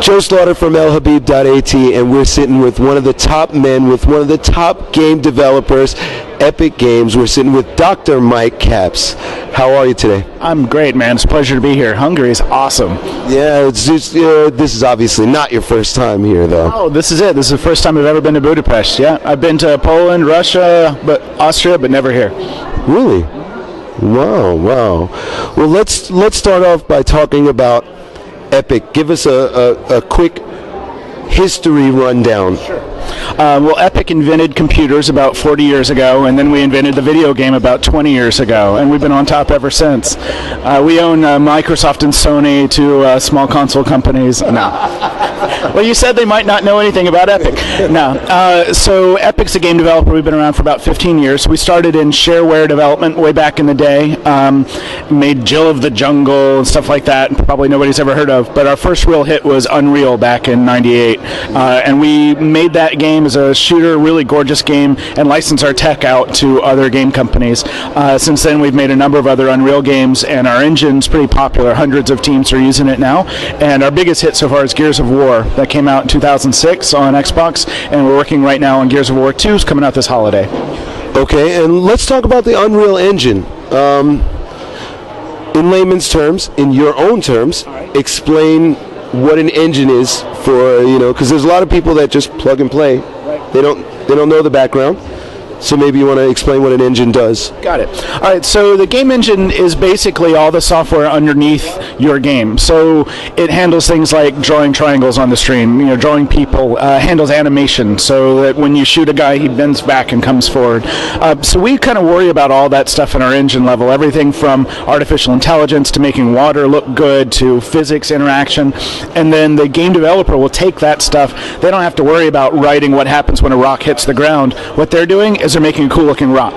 Joe Slaughter from elhabib.at, and we're sitting with one of the top men, with one of the top game developers, Epic Games. We're sitting with Dr. Mike Capps. How are you today? I'm great, man. It's a pleasure to be here. Hungary is awesome. Yeah, it's just, this is obviously not your first time here, though. Oh, this is it. This is the first time I've ever been to Budapest. Yeah, I've been to Poland, Russia, Austria, but never here. Really? Wow. Well, let's start off by talking about Epic. Give us a quick history rundown. Sure. Well, Epic invented computers about 40 years ago, and then we invented the video game about 20 years ago, and we've been on top ever since. We own Microsoft and Sony, two small console companies. No. Well, you said they might not know anything about Epic. No. So Epic's a game developer. We've been around for about 15 years. We started in shareware development way back in the day. Made Jill of the Jungle and stuff like that, probably nobody's ever heard of. But our first real hit was Unreal back in '98. And we made that game as a shooter, really gorgeous game, and licensed our tech out to other game companies. Since then, we've made a number of other Unreal games, and our engine's pretty popular. Hundreds of teams are using it now. And our biggest hit so far is Gears of War. That came out in 2006 on Xbox, and we're working right now on Gears of War 2, coming out this holiday. Okay, and let's talk about the Unreal Engine. In layman's terms, in your own terms, explain what an engine is for, because there's a lot of people that just plug and play. Right. They don't know the background. So maybe you want to explain what an engine does. Got it. All right, so the game engine is basically all the software underneath your game. So it handles things like drawing triangles on the screen, drawing people, handles animation, so that when you shoot a guy, he bends back and comes forward. So we kind of worry about all that stuff in our engine level, everything from artificial intelligence to making water look good to physics interaction. And then the game developer will take that stuff. They don't have to worry about writing what happens when a rock hits the ground. What they're doing is they're making a cool looking rock.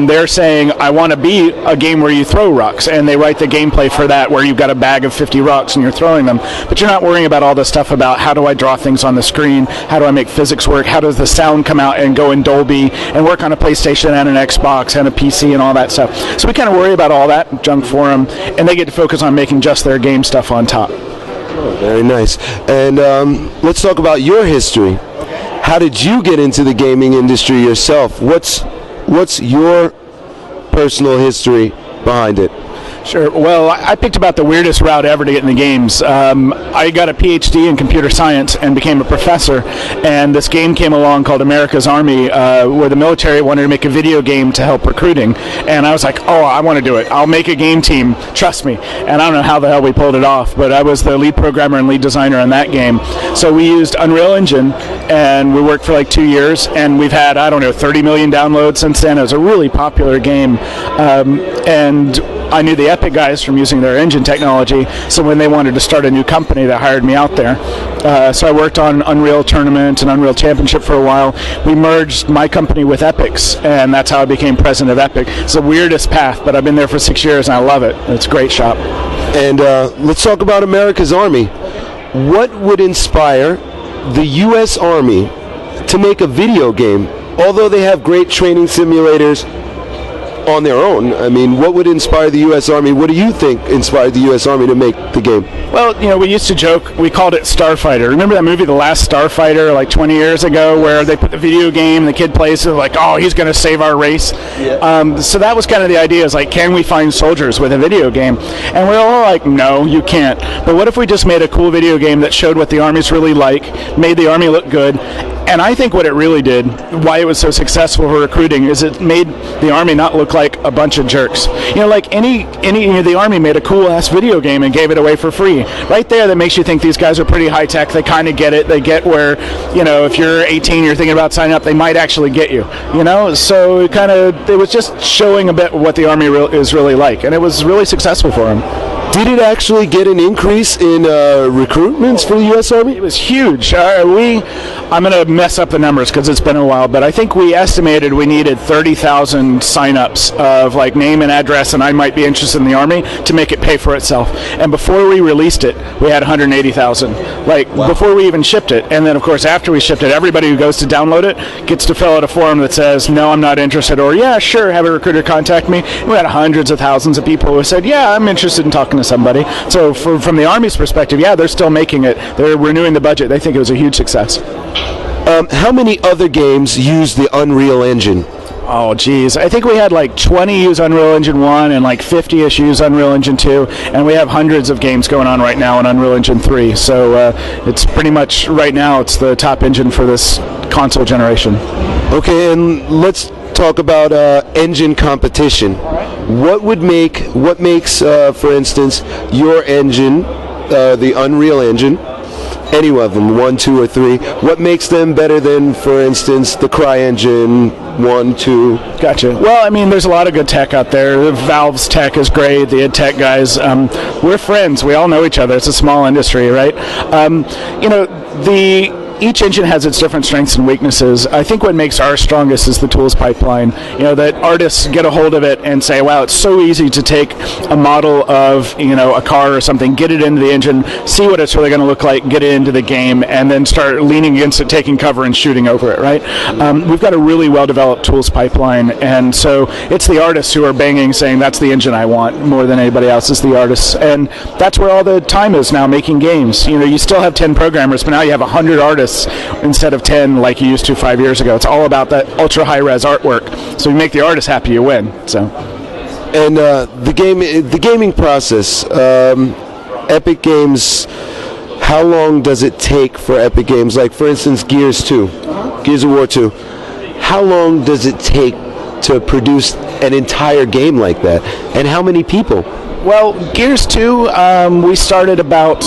They're saying, I want to be a game where you throw rocks, and they write the gameplay for that, where you've got a bag of 50 rocks and you're throwing them, but you're not worrying about all the stuff about how do I draw things on the screen, how do I make physics work, how does the sound come out and go in Dolby and work on a PlayStation and an Xbox and a PC and all that stuff. So we kind of worry about all that junk for them, and they get to focus on making just their game stuff on top. Oh, very nice. And let's talk about your history. How did you get into the gaming industry yourself? What's your personal history behind it? Sure. Well, I picked about the weirdest route ever to get in the games. I got a PhD in computer science and became a professor, and this game came along called America's Army, where the military wanted to make a video game to help recruiting. And I was like, oh, I want to do it. I'll make a game team. Trust me. And I don't know how the hell we pulled it off, but I was the lead programmer and lead designer on that game. So we used Unreal Engine, and we worked for like 2 years, and we've had, 30 million downloads since then. It was a really popular game. And I knew the Epic guys from using their engine technology, so when they wanted to start a new company, they hired me out there. So I worked on Unreal Tournament and Unreal Championship for a while. We merged my company with Epic's, and that's how I became president of Epic. It's the weirdest path, but I've been there for 6 years, and I love it. It's a great shop. And let's talk about America's Army. What would inspire the U.S. Army to make a video game, although they have great training simulators on their own? I mean, what would inspire the U.S. Army? What do you think inspired the U.S. Army to make the game? Well, we used to joke, we called it Starfighter. Remember that movie, The Last Starfighter, like 20 years ago, where they put the video game, the kid plays it, like, oh, he's going to save our race. Yeah. So that was kind of the idea, is like, can we find soldiers with a video game? And we're all like, no, you can't. But what if we just made a cool video game that showed what the Army's really like, made the Army look good? And I think what it really did, why it was so successful for recruiting, is it made the Army not look like a bunch of jerks. Like the Army made a cool ass video game and gave it away for free. Right there, that makes you think these guys are pretty high tech. They kind of get it. They get where, if you're 18, you're thinking about signing up, they might actually get you. So it was just showing a bit what the Army is really like, and it was really successful for them. Did it actually get an increase in recruitments for the U.S. Army? It was huge. I'm going to mess up the numbers because it's been a while, but I think we estimated we needed 30,000 signups of like name and address, and I might be interested in the Army, to make it pay for itself. And before we released it, we had 180,000. Wow. Before we even shipped it. And then, of course, after we shipped it, everybody who goes to download it gets to fill out a form that says, no, I'm not interested, or yeah, sure, have a recruiter contact me. And we had hundreds of thousands of people who said, yeah, I'm interested in talking to to somebody. So from the Army's perspective, yeah, they're still making it. They're renewing the budget. They think it was a huge success. How many other games use the Unreal Engine? Oh, geez. I think we had like 20 use Unreal Engine 1 and like 50-ish use Unreal Engine 2, and we have hundreds of games going on right now in Unreal Engine 3. So it's pretty much, right now, it's the top engine for this console generation. Okay, and let's talk about engine competition. What makes, for instance, your engine, the Unreal Engine, any of them, 1, 2, or 3, what makes them better than, for instance, the CryEngine 1, 2? Gotcha. Well, I mean, there's a lot of good tech out there. Valve's tech is great. The id tech guys, we're friends. We all know each other. It's a small industry, right? Each engine has its different strengths and weaknesses. I think what makes ours strongest is the tools pipeline. That artists get a hold of it and say, wow, it's so easy to take a model of, a car or something, get it into the engine, see what it's really going to look like, get it into the game, and then start leaning against it, taking cover, and shooting over it, right? We've got a really well-developed tools pipeline, and so it's the artists who are banging, saying, that's the engine I want, more than anybody else is the artists. And that's where all the time is now, making games. You still have 10 programmers, but now you have 100 artists instead of 10 like you used to 5 years ago. It's all about that ultra high res artwork. So you make the artist happy, you win. So, and the gaming process, Epic Games. How long does it take for Epic Games? Like, for instance, Gears of War 2. How long does it take to produce an entire game like that? And how many people? Well, Gears 2, we started about,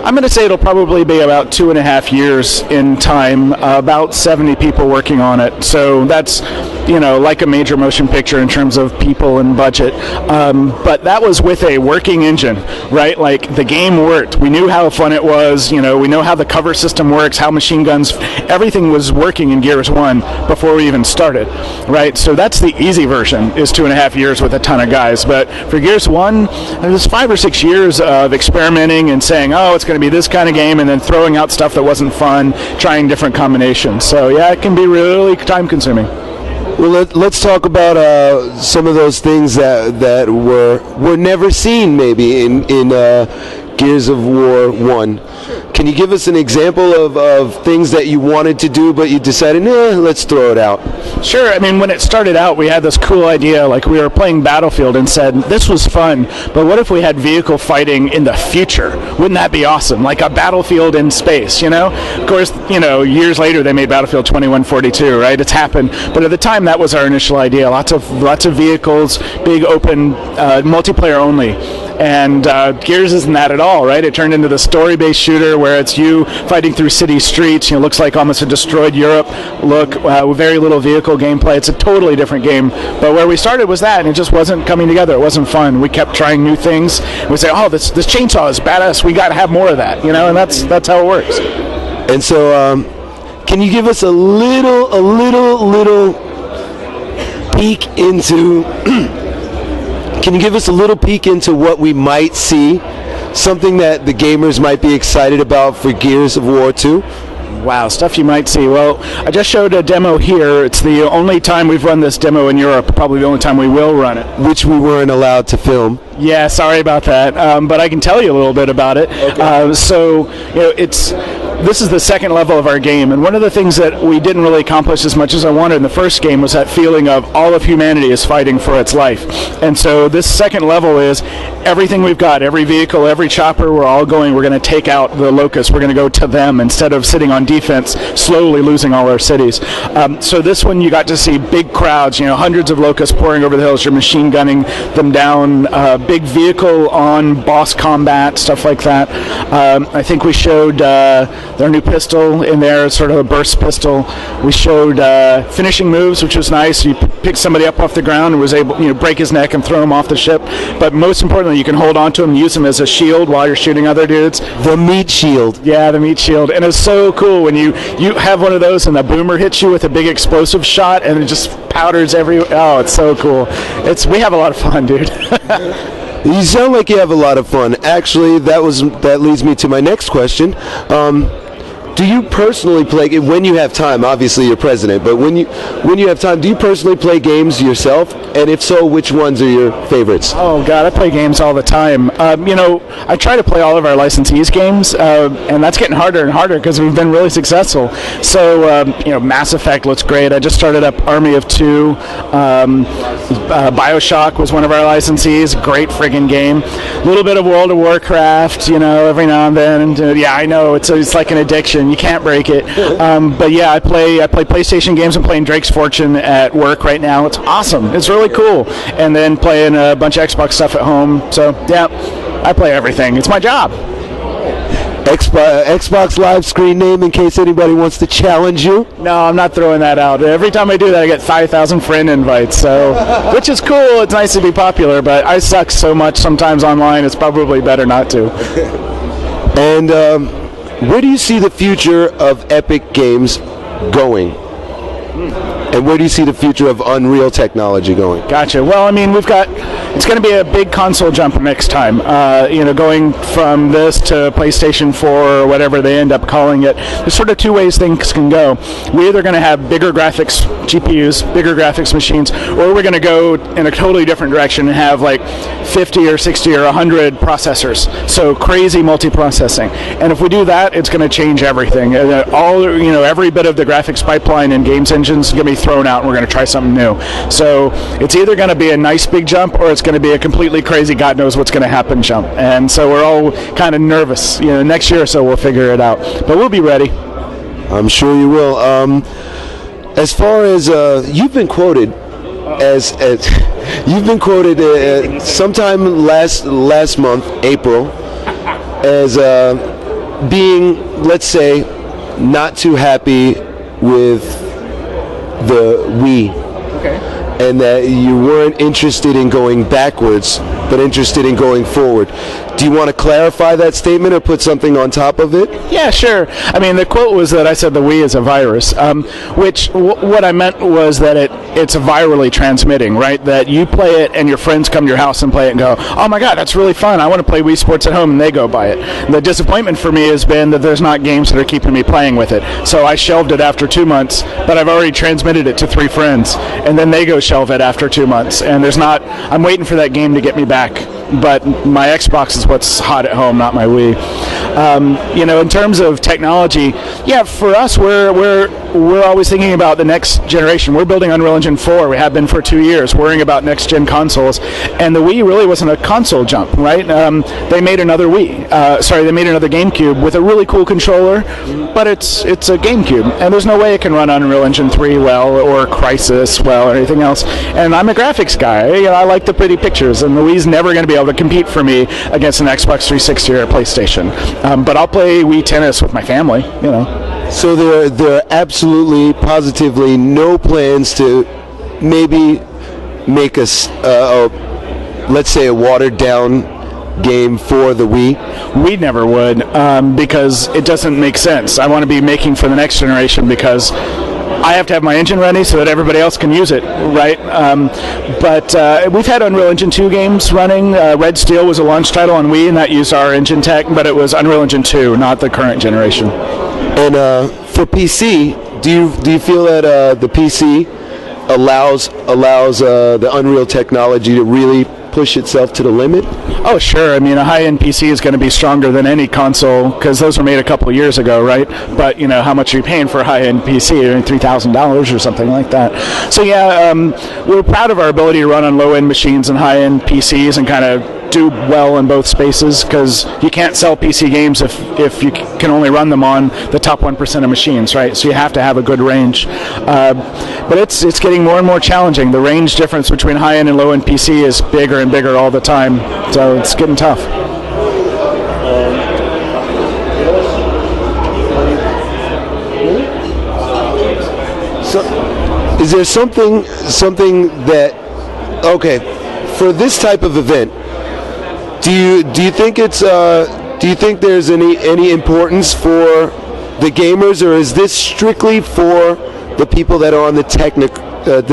I'm going to say it'll probably be about 2.5 years in time, about 70 people working on it. So that's, like a major motion picture in terms of people and budget. But that was with a working engine, right? Like, the game worked. We knew how fun it was. We know how the cover system works, how machine guns, everything was working in Gears 1 before we even started, right? So that's the easy version, is 2.5 years with a ton of guys. But for Gears 1, it was 5 or 6 years of experimenting and saying, oh, it's going to be this kind of game, and then throwing out stuff that wasn't fun, trying different combinations. So yeah, it can be really time consuming. Well, let's talk about some of those things that were never seen maybe in Gears of War 1. Can you give us an example of things that you wanted to do but you decided, let's throw it out? Sure. I mean, when it started out, we had this cool idea, like we were playing Battlefield and said, this was fun, but what if we had vehicle fighting in the future? Wouldn't that be awesome? Like a Battlefield in space, Of course, years later they made Battlefield 2142, right? It's happened. But at the time, that was our initial idea. Lots of vehicles, big open, multiplayer only. And Gears isn't that at all, right? It turned into the story-based shooter where it's you fighting through city streets. Looks like almost a destroyed Europe look, very little vehicle gameplay. It's a totally different game. But where we started was that, and it just wasn't coming together. It wasn't fun. We kept trying new things. We say, oh, this chainsaw is badass. We got to have more of that, and that's how it works. And so, can you give us a little peek into? Can you give us a little peek into what we might see? Something that the gamers might be excited about for Gears of War 2? Wow, stuff you might see. Well, I just showed a demo here. It's the only time we've run this demo in Europe, probably the only time we will run it. Which we weren't allowed to film. Yeah, sorry about that. But I can tell you a little bit about it. Okay. This is the second level of our game, and one of the things that we didn't really accomplish as much as I wanted in the first game was that feeling of all of humanity is fighting for its life. And so this second level is everything we've got, every vehicle, every chopper, we're going to take out the locusts, we're going to go to them instead of sitting on defense, slowly losing all our cities. So this one you got to see big crowds, hundreds of locusts pouring over the hills, you're machine gunning them down, big vehicle on boss combat, stuff like that. I think we showed their new pistol in there, sort of a burst pistol. We showed finishing moves, which was nice. You pick somebody up off the ground and was able, break his neck and throw him off the ship. But most importantly, you can hold on to him, use him as a shield while you're shooting other dudes. The meat shield. Yeah, the meat shield. And it's so cool when you have one of those and the boomer hits you with a big explosive shot and it just powders oh, it's so cool. We have a lot of fun, dude. You sound like you have a lot of fun. Actually, that leads me to my next question. Do you personally play, when you have time, obviously you're president, but when you have time, do you personally play games yourself? And if so, which ones are your favorites? Oh, God, I play games all the time. I try to play all of our licensees' games, and that's getting harder and harder because we've been really successful. So, Mass Effect looks great. I just started up Army of Two. BioShock was one of our licensees. Great friggin' game. A little bit of World of Warcraft, every now and then. And, yeah, I know, it's like an addiction. You can't break it. But yeah, I play PlayStation games. I'm playing Drake's Fortune at work right now. It's awesome. It's really cool. And then playing a bunch of Xbox stuff at home. So yeah, I play everything. It's my job. Xbox Live screen name in case anybody wants to challenge you? No, I'm not throwing that out. Every time I do that, I get 5,000 friend invites. So, which is cool. It's nice to be popular, but I suck so much sometimes online. It's probably better not to. And where do you see the future of Epic Games going? And where do you see the future of Unreal technology going? Gotcha. Well, I mean, it's going to be a big console jump next time. Going from this to PlayStation 4 or whatever they end up calling it. There's sort of two ways things can go. We're either going to have bigger graphics GPUs, bigger graphics machines, or we're going to go in a totally different direction and have like 50 or 60 or 100 processors. So crazy multiprocessing. And if we do that, it's going to change everything. Every bit of the graphics pipeline and games engines is going to be thrown out, and we're going to try something new. So it's either going to be a nice big jump, or it's going to be a completely crazy, God knows what's going to happen jump. And so we're all kind of nervous. Next year or so we'll figure it out. But we'll be ready. I'm sure you will. As far as you've been quoted as sometime last month, April, as being, let's say, not too happy with the Wii. Okay. And that you weren't interested in going backwards, but interested in going forward. Do you want to clarify that statement or put something on top of it? Yeah, sure. I mean, the quote was that I said the Wii is a virus, what I meant was that it's virally transmitting, right? That you play it and your friends come to your house and play it and go, oh my God, that's really fun. I want to play Wii Sports at home, and they go buy it. The disappointment for me has been that there's not games that are keeping me playing with it. So I shelved it after 2 months, but I've already transmitted it to 3 friends, and then they go shelve it after 2 months. And I'm waiting for that game to get me back. But my Xbox is what's hot at home, not my Wii. In terms of technology, yeah, for us, we're always thinking about the next generation. We're building Unreal Engine 4. We have been for 2 years, worrying about next-gen consoles. And the Wii really wasn't a console jump, right? They made another Wii. They made another GameCube with a really cool controller, but it's a GameCube, and there's no way it can run Unreal Engine 3 well, or Crysis well, or anything else. And I'm a graphics guy. I like the pretty pictures, and the Wii's never going to be able to compete for me against an Xbox 360 or a PlayStation. But I'll play Wii Tennis with my family, So there are absolutely, positively no plans to maybe make let's say a watered-down game for the Wii? We never would, because it doesn't make sense. I want to be making for the next generation because I have to have my engine ready so that everybody else can use it, right? But we've had Unreal Engine 2 games running. Red Steel was a launch title on Wii, and that used our engine tech, but it was Unreal Engine 2, not the current generation. And for PC, do you feel that the PC allows the Unreal technology to really push itself to the limit? Oh, sure. I mean, a high-end PC is going to be stronger than any console because those were made a couple of years ago, right? But, how much are you paying for a high-end PC? I mean, $3,000 or something like that. So, yeah, we're proud of our ability to run on low-end machines and high-end PCs and kind of do well in both spaces because you can't sell PC games if you can only run them on the top 1% of machines, right? So you have to have a good range. But it's getting more and more challenging. The range difference between high-end and low-end PC is bigger and bigger all the time, so it's getting tough. So, is there something that, okay, for this type of event, do you think there's any importance for the gamers, or is this strictly for the people that are on the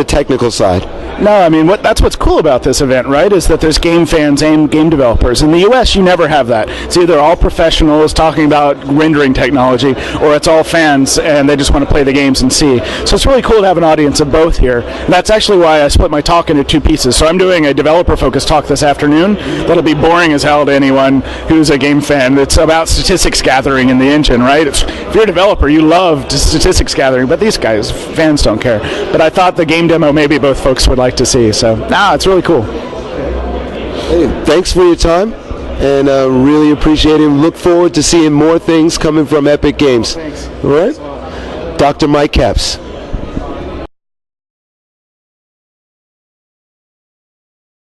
technical side? No, I mean, that's what's cool about this event, right, is that there's game fans and game developers. In the U.S., you never have that. It's either all professionals talking about rendering technology, or it's all fans, and they just want to play the games and see. So it's really cool to have an audience of both here. And that's actually why I split my talk into two pieces. So I'm doing a developer-focused talk this afternoon that'll be boring as hell to anyone who's a game fan. It's about statistics gathering in the engine, right? If you're a developer, you love statistics gathering, but these guys, fans, don't care. But I thought the game demo maybe both folks would like to see. So, it's really cool. Hey, thanks for your time, and really appreciate it. Look forward to seeing more things coming from Epic Games. Thanks. All right? Dr. Mike Capps.